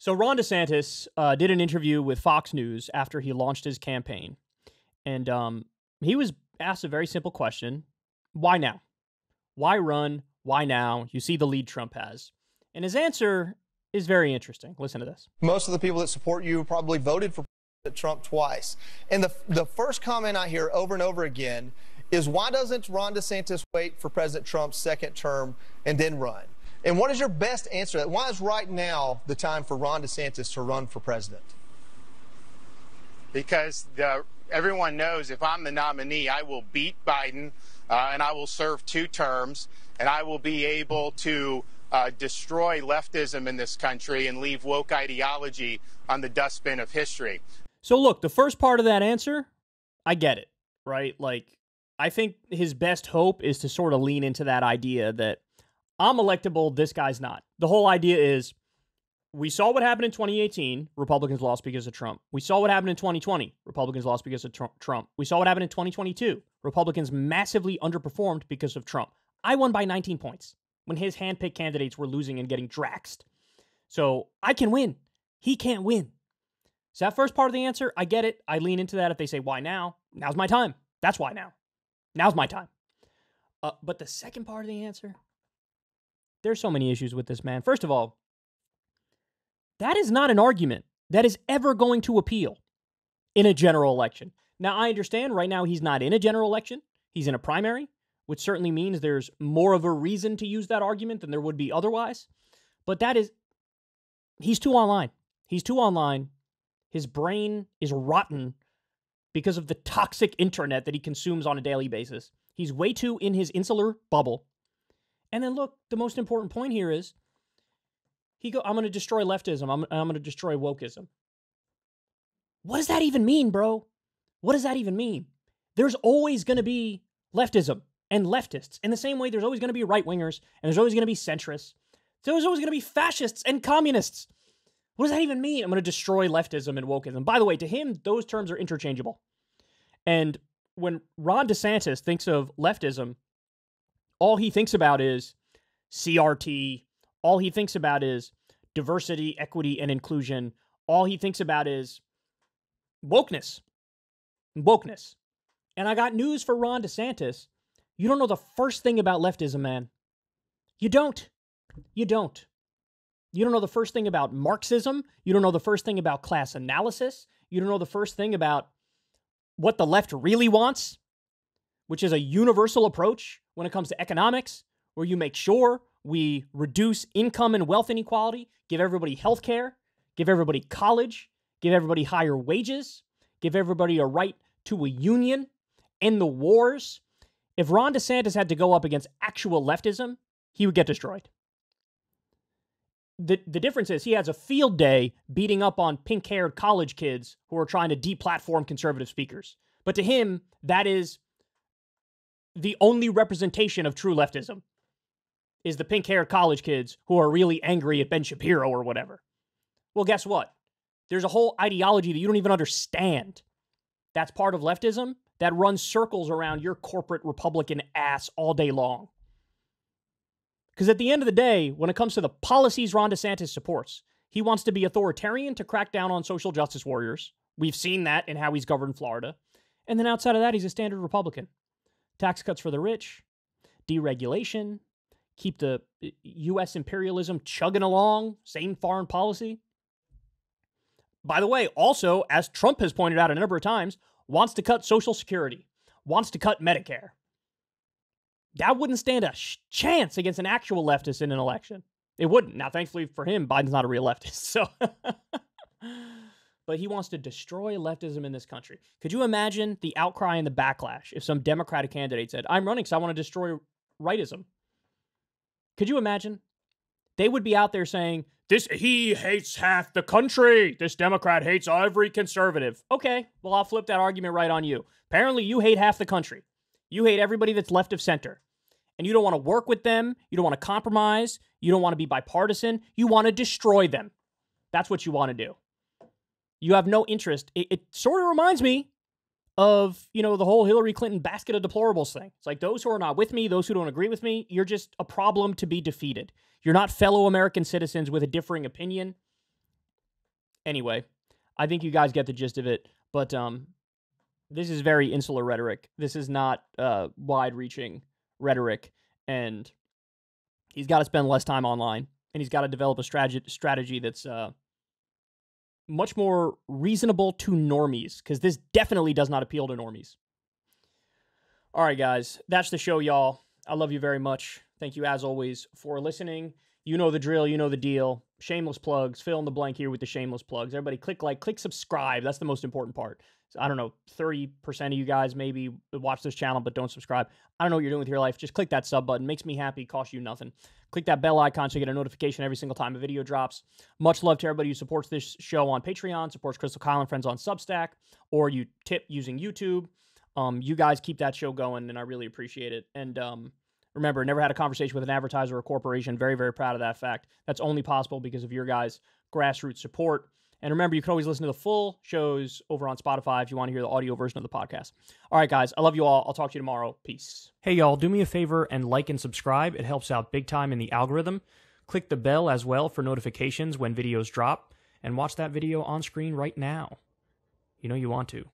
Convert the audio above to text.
So Ron DeSantis did an interview with Fox News after he launched his campaign. And he was asked a very simple question. Why now? Why run? Why now? You see the lead Trump has. And his answer is very interesting. Listen to this. Most of the people that support you probably voted for Trump twice. And the first comment I hear over and over again is, why doesn't Ron DeSantis wait for President Trump's second term and then run? And what is your best answer to that? Why is right now the time for Ron DeSantis to run for president? Because everyone knows if I'm the nominee, I will beat Biden and I will serve 2 terms and I will be able to destroy leftism in this country and leave woke ideology on the dustbin of history. So look, the first part of that answer, I get it, right? Like, I think his best hope is to sort of lean into that idea that I'm electable, this guy's not. The whole idea is, we saw what happened in 2018, Republicans lost because of Trump. We saw what happened in 2020, Republicans lost because of Trump. We saw what happened in 2022, Republicans massively underperformed because of Trump. I won by 19 points when his handpicked candidates were losing and getting draxed. So I can win. He can't win. So that first part of the answer, I get it. I lean into that if they say, why now? Now's my time. That's why now. Now's my time. But the second part of the answer, there's so many issues with this man. First of all, that is not an argument that is ever going to appeal in a general election. Now, I understand right now he's not in a general election. He's in a primary, which certainly means there's more of a reason to use that argument than there would be otherwise. But he's too online. He's too online. His brain is rotten because of the toxic internet that he consumes on a daily basis. He's way too in his insular bubble. And then look, the most important point here is, I'm going to destroy leftism. I'm going to destroy wokeism. What does that even mean, bro? What does that even mean? There's always going to be leftism and leftists. In the same way, there's always going to be right-wingers, and there's always going to be centrists. There's always going to be fascists and communists. What does that even mean? I'm going to destroy leftism and wokeism. By the way, to him, those terms are interchangeable. And when Ron DeSantis thinks of leftism, all he thinks about is CRT. All he thinks about is diversity, equity, and inclusion. All he thinks about is wokeness. Wokeness. And I got news for Ron DeSantis. You don't know the first thing about leftism, man. You don't. You don't. You don't know the first thing about Marxism. You don't know the first thing about class analysis. You don't know the first thing about what the left really wants, which is a universal approach when it comes to economics, where you make sure we reduce income and wealth inequality, give everybody health care, give everybody college, give everybody higher wages, give everybody a right to a union, end the wars. If Ron DeSantis had to go up against actual leftism, he would get destroyed. The difference is he has a field day beating up on pink-haired college kids who are trying to deplatform conservative speakers. But to him, that is the only representation of true leftism, is the pink-haired college kids who are really angry at Ben Shapiro or whatever. Well, guess what? There's a whole ideology that you don't even understand. That's part of leftism that runs circles around your corporate Republican ass all day long. Because at the end of the day, when it comes to the policies Ron DeSantis supports, he wants to be authoritarian to crack down on social justice warriors. We've seen that in how he's governed Florida. And then outside of that, he's a standard Republican. Tax cuts for the rich, deregulation, keep the U.S. imperialism chugging along, same foreign policy. By the way, also, as Trump has pointed out a number of times, wants to cut Social Security, wants to cut Medicare. That wouldn't stand a chance against an actual leftist in an election. It wouldn't. Now, thankfully for him, Biden's not a real leftist. So, but he wants to destroy leftism in this country. Could you imagine the outcry and the backlash if some Democratic candidate said, I'm running because I want to destroy rightism? Could you imagine? They would be out there saying, he hates half the country. This Democrat hates every conservative. Okay, well, I'll flip that argument right on you. Apparently, you hate half the country. You hate everybody that's left of center. And you don't want to work with them. You don't want to compromise. You don't want to be bipartisan. You want to destroy them. That's what you want to do. You have no interest. It sort of reminds me of, the whole Hillary Clinton basket of deplorables thing. It's like those who are not with me, those who don't agree with me, you're just a problem to be defeated. You're not fellow American citizens with a differing opinion. Anyway, I think you guys get the gist of it, but this is very insular rhetoric. This is not wide-reaching rhetoric, and he's got to spend less time online, and he's got to develop a strategy that's much more reasonable to normies, because this definitely does not appeal to normies. All right, guys, that's the show, y'all. I love you very much. Thank you, as always, for listening. You know the drill. You know the deal. Shameless plugs. Fill in the blank here with the shameless plugs. Everybody click like, click subscribe. That's the most important part. So, I don't know, 30% of you guys maybe watch this channel but don't subscribe. I don't know what you're doing with your life. Just click that sub button. Makes me happy. Costs you nothing. Click that bell icon so you get a notification every single time a video drops. Much love to everybody who supports this show on Patreon, supports Crystal Kyle and Friends on Substack, or you tip using YouTube. You guys keep that show going, and I really appreciate it. And remember, never had a conversation with an advertiser or a corporation. Very, very proud of that fact. That's only possible because of your guys' grassroots support. And remember, you can always listen to the full shows over on Spotify if you want to hear the audio version of the podcast. All right, guys, I love you all. I'll talk to you tomorrow. Peace. Hey, y'all, do me a favor and like and subscribe. It helps out big time in the algorithm. Click the bell as well for notifications when videos drop. And watch that video on screen right now. You know you want to.